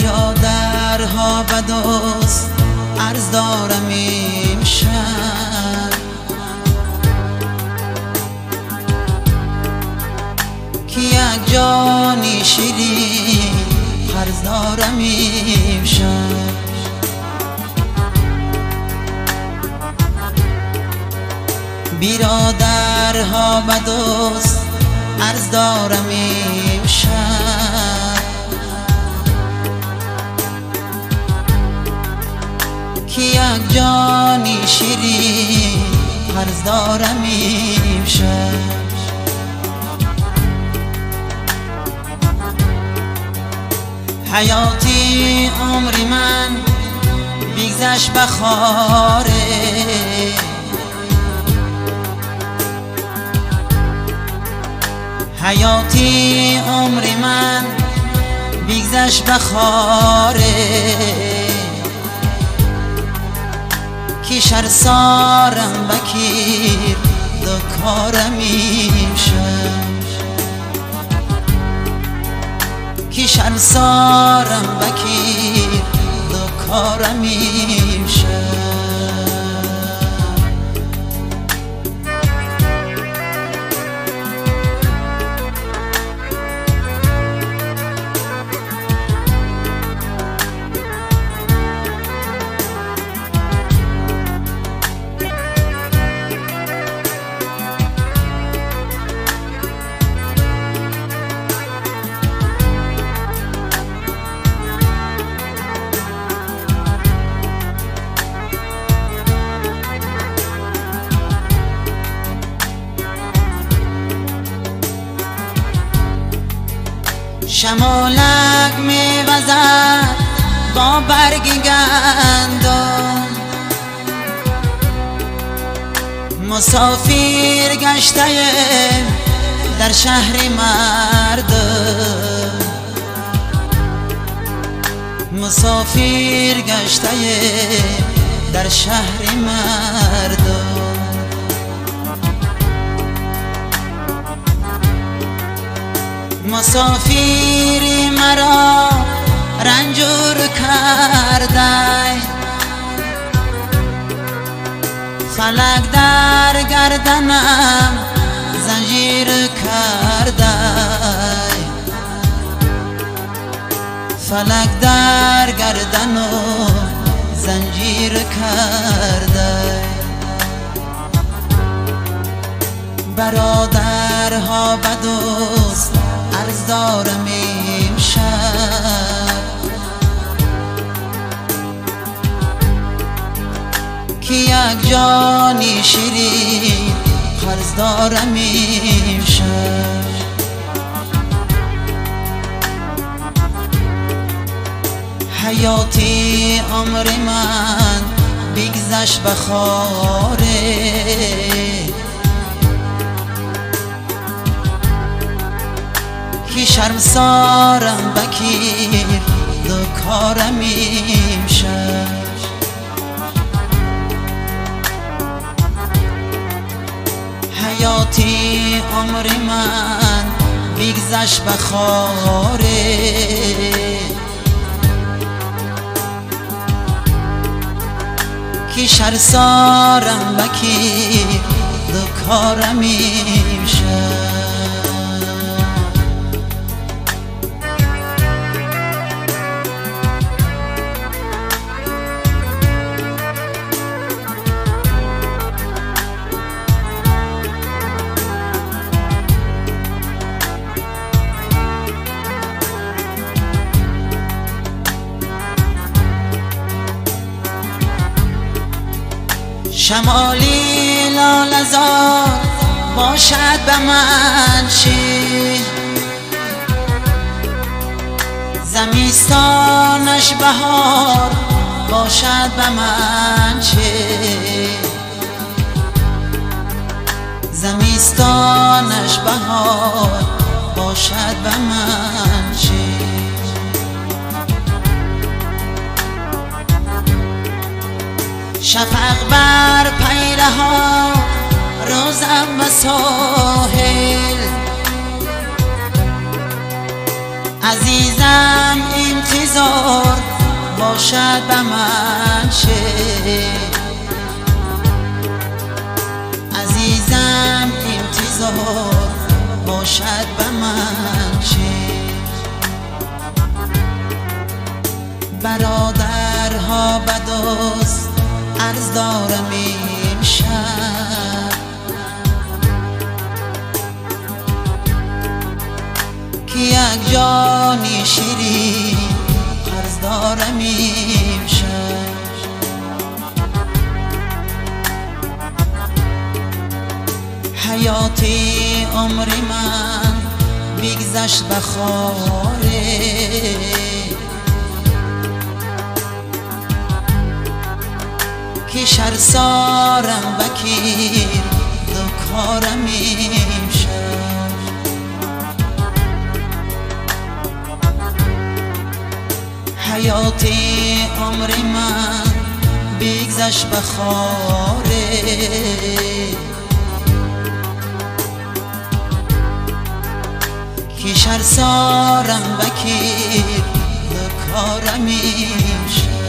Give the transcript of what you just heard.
برادرها و دوست عرض دارم امشب، که یک جانی شیرین قرض دارم امشب. برادرها و دوست عرض دارم امشب، که یک جانی شیرین قرض دارم امشب. حیاتی عمری من بگذشت بخاره، حیاتی عمری من بگذشت بخاره، که شرسارم بکیر دو کارم امشب، که شرسارم بکیر دو کارم امشب. شمالک می وزد با برگ گندم، مسافر گشته در شهر مردم، مسافر گشته در شهر مردم. مسافری مرا رنجور کرده، فلک در گردنم زنجیر کرده، فلک در گردنم زنجیر کرده. برادرها و دوست عرض دارم امشب، که یک جانی شیرین قرض دارم امشب. حیاتی عمر من بگذشت بخاره، که شرمسارم بکیر دو کارم امشب. حیاتی عمر من بگذشت بخاره، که شرسارم بکیر دو کارم امشب. شمالی لاله‌زار باشد به من چی، زمستانش بهار باشد به من چی، زمستانش بهار باشد به من چی. شفق بر پیله ها روزم و ساحل، عزیزم انتظار انتظار باشد به من عزیزم، انتظار باشد به من برادرها به دوست عرض دارم امشب که یک جانی شیرین عرض دارم امشب. حیات عمر من بگذشت به خاره که شرسارم بکیر دو کارم امشب. حیات عمر من بگذشت به خاره که شرسارم بکیر دو کارم امشب.